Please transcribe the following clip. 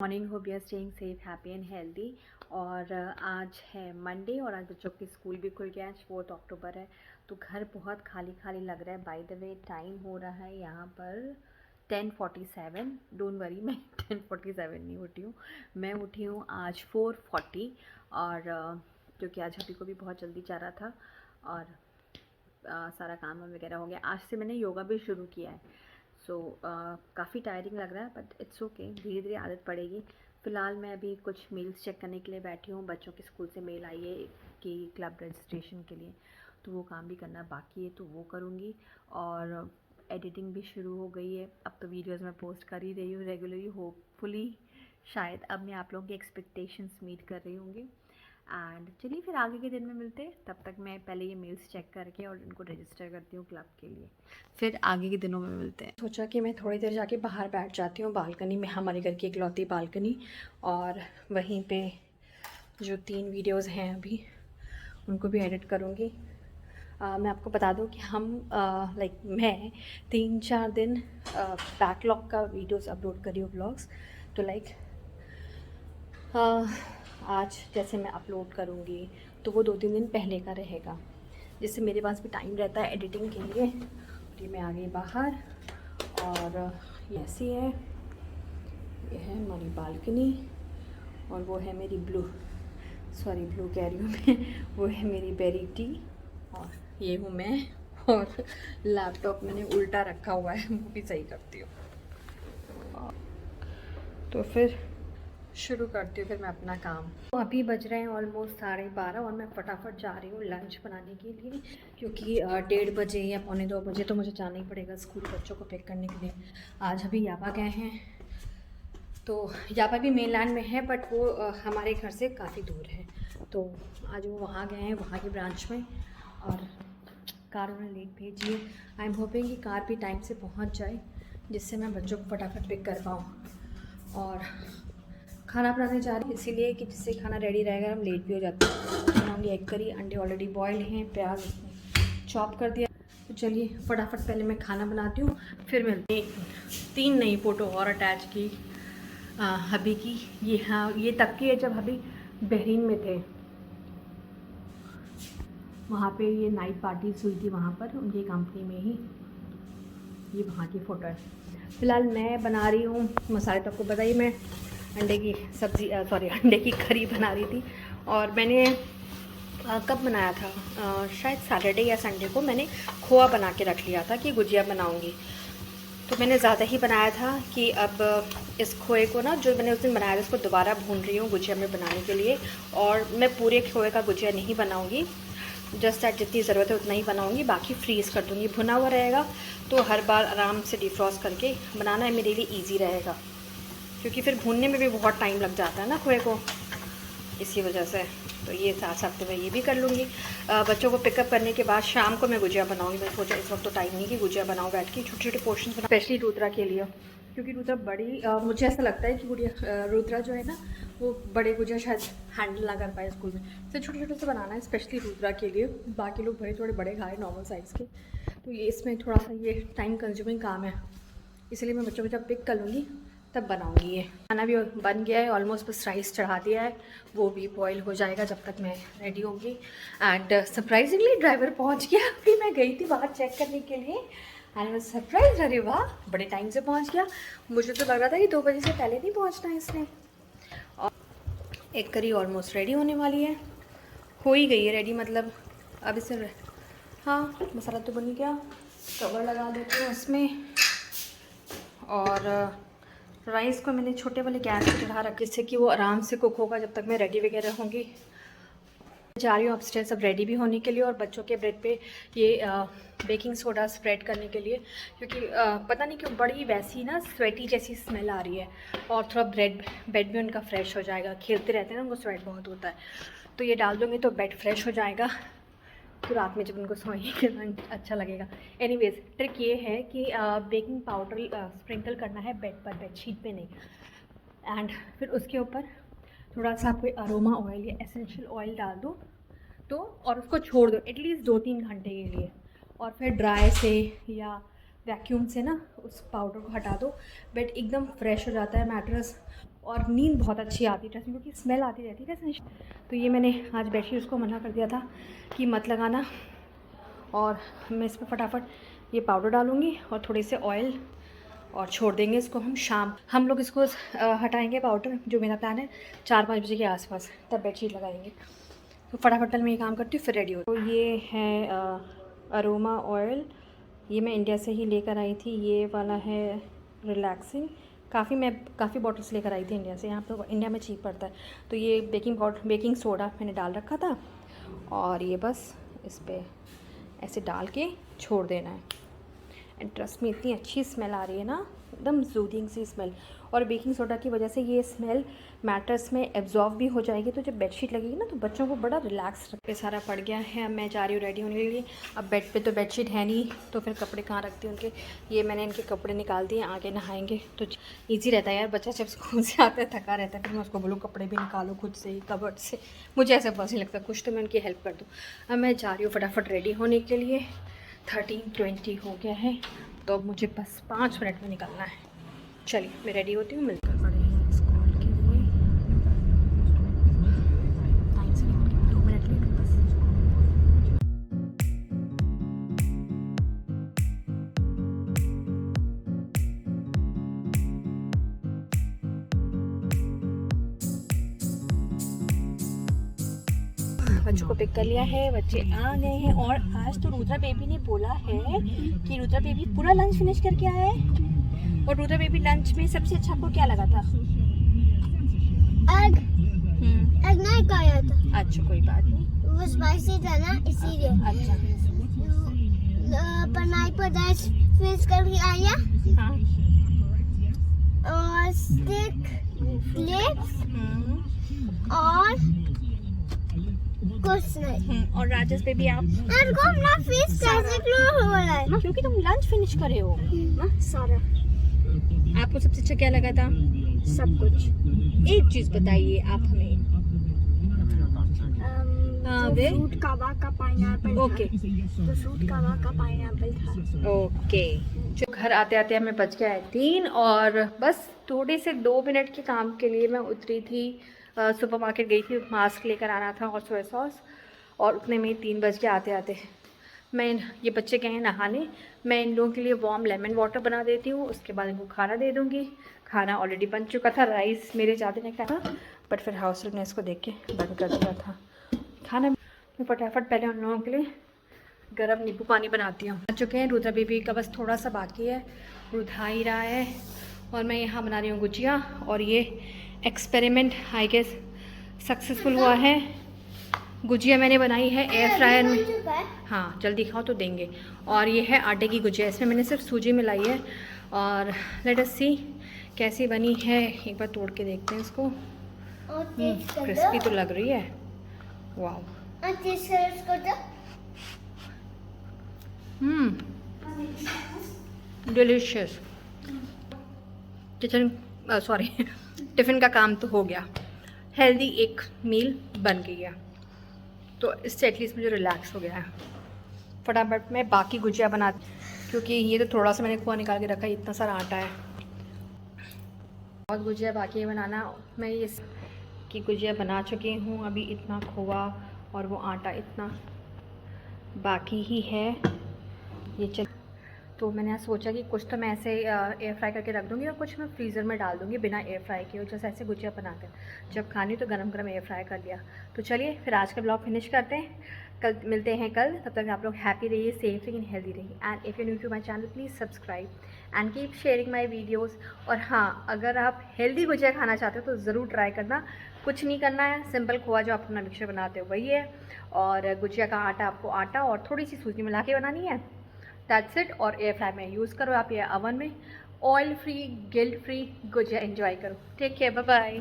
Morning, hope you are staying safe, happy and healthy. और आज है मंडे और आज बच्चों की स्कूल भी खुल गया है। आज 4 अक्टूबर है तो घर बहुत खाली खाली लग रहा है। बाय द वे टाइम हो रहा है यहाँ पर 10:47। डोंट वरी, मैं 10:47 नहीं उठी हूँ, मैं उठी हूँ आज 4:40। और क्योंकि आज अभी को भी बहुत जल्दी जा रहा था और सारा काम वगैरह हो गया। आज से मैंने योगा भी शुरू किया है। काफ़ी टायरिंग लग रहा है बट इट्स ओके, धीरे धीरे आदत पड़ेगी। फ़िलहाल मैं अभी कुछ मेल्स चेक करने के लिए बैठी हूँ। बच्चों के स्कूल से मेल आई है कि क्लब रजिस्ट्रेशन के लिए, तो वो काम भी करना बाकी है तो वो करूँगी। और एडिटिंग भी शुरू हो गई है। अब तो वीडियोस मैं पोस्ट कर ही रही हूँ रेगुलरली, होपफुली शायद अब मैं आप लोगों की एक्सपेक्टेशंस मीट कर रही होंगी। एंड चलिए फिर आगे के दिन में मिलते हैं। तब तक मैं पहले ये मेल्स चेक करके और इनको रजिस्टर करती हूँ क्लब के लिए, फिर आगे के दिनों में मिलते हैं। सोचा कि मैं थोड़ी देर जाके बाहर बैठ जाती हूँ बालकनी में, हमारे घर की इकलौती बालकनी। और वहीं पे जो 3 वीडियोस हैं अभी उनको भी एडिट करूँगी। मैं आपको बता दूँ कि हम मैं 3-4 दिन बैकलॉग का वीडियोस अपलोड करी हूँ, ब्लॉग्स। तो आज जैसे मैं अपलोड करूँगी तो वो 2-3 दिन पहले का रहेगा, जिससे मेरे पास भी टाइम रहता है एडिटिंग के लिए। और ये मैं आ गई बाहर और ये ऐसी है, ये है हमारी बालकनी और वो है मेरी ब्लू कह रही हूँ मैं, वो है मेरी बेरी टी और ये हूँ मैं। और लैपटॉप मैंने उल्टा रखा हुआ है, वो भी सही करती हूँ। तो फिर शुरू करती हूँ फिर मैं अपना काम। तो अभी बज रहे हैं ऑलमोस्ट 12:30 और मैं फटाफट जा रही हूँ लंच बनाने के लिए, क्योंकि 1:30 बजे या 1:45 बजे तो मुझे जाना ही पड़ेगा स्कूल बच्चों को पिक करने के लिए। आज अभी याबा गए हैं, तो याबा भी मेनलैंड में है बट वो हमारे घर से काफ़ी दूर है। तो आज वो वहाँ गए हैं, वहाँ की ब्रांच में। और कार उन्होंने लेट भेजी है। आई एम होपिंग कि कार भी टाइम से पहुँच जाए, जिससे मैं बच्चों को फटाफट पिक कर पाऊँ। और खाना बनाने जा रही हूँ इसीलिए कि जिससे खाना रेडी रहेगा, हम लेट भी हो जाते हैं। बनाऊँगी एग करी, अंडे ऑलरेडी बॉयल हैं, प्याज चॉप कर दिया। तो चलिए फटाफट पहले मैं खाना बनाती हूँ, फिर मिलते हैं। 3 नई फ़ोटो और अटैच की हबी की। ये हाँ, ये तब की है जब हबी बहरीन में थे। वहाँ पे ये नाइट पार्टीज हुई थी, वहाँ पर उनकी कंपनी में ही। ये वहाँ की फ़ोटो है। फ़िलहाल मैं बना रही हूँ मसाले, तो आपको बताइए मैं अंडे की सब्ज़ी अंडे की करी बना रही थी। और मैंने कब बनाया था, शायद सैटरडे या संडे को मैंने खोआ बना के रख लिया था कि गुजिया बनाऊँगी। तो मैंने ज़्यादा ही बनाया था कि अब इस खोए को ना, जो मैंने उस दिन बनाया था, उसको दोबारा भून रही हूँ गुजिया में बनाने के लिए। और मैं पूरे खोए का गुजिया नहीं बनाऊँगी, जस्ट दैट जितनी ज़रूरत है उतना ही बनाऊँगी, बाकी फ्रीज़ कर दूँगी। भुना हुआ रहेगा तो हर बार आराम से डिफ्रॉस्ट करके बनाना मेरे लिए ईजी रहेगा, क्योंकि फिर भूनने में भी बहुत टाइम लग जाता है ना खोए को, इसी वजह से। तो ये साथ साथ मैं ये भी कर लूँगी। बच्चों को पिकअप करने के बाद शाम को मैं गुजिया बनाऊँगी। मैं सोचा इस वक्त तो टाइम नहीं कि गुजिया बनाऊँ बैठ के, छोटे छोटे पोर्शन बना, स्पेशली रुद्रा के लिए, क्योंकि रुद्रा बड़ी मुझे ऐसा लगता है कि रुद्रा जो है ना, वो बड़े गुजिया शायद हैंडल ना कर पाए स्कूल में। तो छोटे छोटे से बनाना है स्पेशली रुद्रा के लिए। बाकी लोग भले थोड़े बड़े खाए नॉर्मल साइज़ के, तो ये इसमें थोड़ा सा ये टाइम कंज्यूमिंग काम है, इसलिए मैं बच्चों को जब पिक कर लूँगी तब बनाऊँगी। ये खाना भी बन गया है ऑलमोस्ट, बस राइस चढ़ा दिया है, वो भी बॉईल हो जाएगा जब तक मैं रेडी होंगी। एंड सरप्राइजिंगली ड्राइवर पहुँच गया। अभी मैं गई थी बाहर चेक करने के लिए एंड मैं सरप्राइज, अरे वाह बड़े टाइम से पहुँच गया। मुझे तो लग रहा था कि 2 बजे से पहले नहीं पहुँचना है इसने। और एक करी ऑलमोस्ट रेडी होने वाली है, हो ही गई है रेडी, मतलब अब इसे हाँ मसाला तो बन गया, कवर लगा देती हूँ इसमें। और राइस को मैंने छोटे वाले गैस पे चढ़ा रखा, जिससे कि वो आराम से कुक होगा जब तक मैं रेडी वगैरह होंगी। जा रही हूँ अपस्टेयर्स सब रेडी भी होने के लिए, और बच्चों के ब्रेड पे ये बेकिंग सोडा स्प्रेड करने के लिए, क्योंकि पता नहीं क्यों बड़ी वैसी ना स्वेटी जैसी स्मेल आ रही है। और थोड़ा बेड भी उनका फ्रेश हो जाएगा, खेलते रहते हैं ना, उनको स्वेट बहुत होता है। तो ये डाल दूँगी तो बेड फ्रेश हो जाएगा, तो रात में जब उनको सोएंगे तो अच्छा लगेगा। एनीवेज ट्रिक ये है कि बेकिंग पाउडर स्प्रिंकल करना है बेड पर, बेडशीट पे नहीं। एंड फिर उसके ऊपर थोड़ा सा कोई अरोमा ऑयल या एसेंशियल ऑयल डाल दो तो, और उसको छोड़ दो एटलीस्ट 2-3 घंटे के लिए। और फिर ड्राई से या वैक्यूम से ना उस पाउडर को हटा दो, बेड एकदम फ्रेश हो जाता है मैट्रेस, और नींद बहुत अच्छी आती है ड्रेसिंग, क्योंकि स्मेल आती रहती है ड्रेसिंग। तो ये मैंने आज बेडशीट उसको मना कर दिया था कि मत लगाना, और मैं इस पर फटाफट ये पाउडर डालूँगी और थोड़े से ऑयल, और छोड़ देंगे इसको हम शाम। हम लोग इसको हटाएंगे पाउडर, जो मेरा प्लान है 4-5 बजे के आसपास, तब बेडशीट लगाएंगे। तो फटाफट मैं ये काम करती हूँ, फिर रेडी हो। तो ये है अरोमा ऑयल, ये मैं इंडिया से ही लेकर आई थी। ये वाला है रिलैक्सिंग, काफ़ी बॉटल्स लेकर आई थी इंडिया से, यहाँ पर इंडिया में चीप पड़ता है। तो ये बेकिंग सोडा मैंने डाल रखा था, और ये बस इस पर ऐसे डाल के छोड़ देना है। एंड ट्रस्ट में इतनी अच्छी स्मेल आ रही है ना, एकदम सूदिंग सी स्मेल, और बेकिंग सोडा की वजह से ये स्मेल मैट्रेस में एब्जॉर्ब भी हो जाएगी। तो जब बेडशीट लगेगी ना तो बच्चों को बड़ा रिलैक्स रखे। सारा पड़ गया है, अब मैं जा रही हूँ रेडी होने के लिए। अब बेड पे तो बेडशीट है नहीं, तो फिर कपड़े कहाँ रखती हूँ उनके। ये मैंने इनके कपड़े निकाल दिए, आगे नहाएंगे तो ईजी रहता है यार। बच्चा जब स्कूल से आता है थका रहता है, फिर मैं उसको बोलूँ कपड़े भी निकालो खुद से ही कबर्ड से, मुझे ऐसा पसंद नहीं लगता, कुछ तो मैं उनकी हेल्प कर दूँ। अब मैं जा रही हूँ फटाफट रेडी होने के लिए। 13:20 हो गया है, तो अब मुझे बस 5 मिनट में निकलना है। चलिए मैं रेडी होती हूँ, मिलकर पड़े हैं स्कूल के लिए। टाइम से निकल के 2 मिनट लेट बस। बच्चों को पिक कर लिया है, बच्चे आ गए हैं। और आज तो रुद्रा बेबी ने बोला है कि रुद्रा बेबी पूरा लंच फिनिश करके आया है। और रुद्रा बेबी लंच में सबसे अच्छा आपको क्या लगा था? एग नहीं खाया था। अच्छा कोई बात नहीं, वो स्पाइसी था ना इसीलिए। अच्छा पाइनएप्पल राइस फिश करके आया, हाँ, और स्टिक फ्लेक्स और कुछ नहीं। और राजेश बेबी आप? यार को अपना फिश कैसे क्लोज हो रहा है? क्योंकि तुम लंच फिनिश करे हो ना सारा। आपको सबसे अच्छा क्या लगा था? सब कुछ। एक चीज बताइए आप हमें। फ्रूट कावा का पाइनएप्पल। ओके, तो फ्रूट कावा का पाइनएप्पल था। ओके। जो घर आते आते हमें बज गया है 3, और बस थोड़े से 2 मिनट के काम के लिए मैं उतरी थी। सुपरमार्केट गई थी, मास्क लेकर आना था और सोया सॉस, और उतने में 3 बज के आते आते ये बच्चे गए हैं नहाने। मैं इन लोगों के लिए वार्म लेमन वाटर बना देती हूँ, उसके बाद इनको खाना दे दूँगी। खाना ऑलरेडी बन चुका था, राइस मेरे ज़्यादा नहीं खाया था, बट फिर हाउस हेल्प ने इसको देख के बंद कर दिया था खाना। मैं फटाफट पहले उन लोगों के लिए गर्म नींबू पानी बनाती हूँ। आ चुके हैं, रुद्रा बेबी का बस थोड़ा सा बाकी है, रुधा ही रहा है। और मैं यहाँ बना रही हूँ गुजिया, और ये एक्सपेरिमेंट आई गेस सक्सेसफुल हुआ है। गुजिया मैंने बनाई है एयर फ्रायर में। हाँ जल्दी खाओ तो देंगे। और ये है आटे की गुजिया, इसमें मैंने सिर्फ सूजी मिलाई है, और लेट अस सी कैसी बनी है। एक बार तोड़ के देखते हैं इसको। क्रिस्पी तो लग रही है, वाह। डिलीशियस। टिफ़िन का काम तो हो गया, हेल्दी एक मील बन गई है, तो इससे एटलीस्ट मुझे रिलैक्स हो गया है। फटाफट मैं बाकी गुजिया बनाती, क्योंकि ये तो थोड़ा सा मैंने खोआ निकाल के रखा है, इतना सारा आटा है। बहुत गुजिया बाकी है बनाना। मैं ये की गुजिया बना चुकी हूँ, अभी इतना खोआ और वो आटा इतना बाकी ही है। ये तो मैंने आज सोचा कि कुछ तो मैं ऐसे एयर फ्राई करके रख दूँगी, और कुछ मैं फ्रीज़र में डाल दूँगी बिना एयर फ्राई के, और जैसे ऐसे गुजिया बनाकर जब खानी तो गरम गरम एयर फ्राई कर लिया। तो चलिए फिर आज का ब्लॉग फिनिश करते हैं, कल मिलते हैं कल। तब तक आप लोग हैप्पी रहिए, सेफ रहिए, हेल्दी रहिए। And if you new to my channel please subscribe and keep sharing my videos. और हाँ, अगर आप हेल्दी गुजिया खाना चाहते हो तो ज़रूर ट्राई करना। कुछ नहीं करना है, सिंपल खोआ जो आप अपना मिक्सचर बनाते हो वही है, और गुजिया का आटा आपको आटा और थोड़ी सी सूजी मिला के बनानी है, दैट्स इट। और एयर फ्राई में यूज़ करो आप या अवन में। Oil free, guilt free gujiya enjoy करो। Take care, bye bye.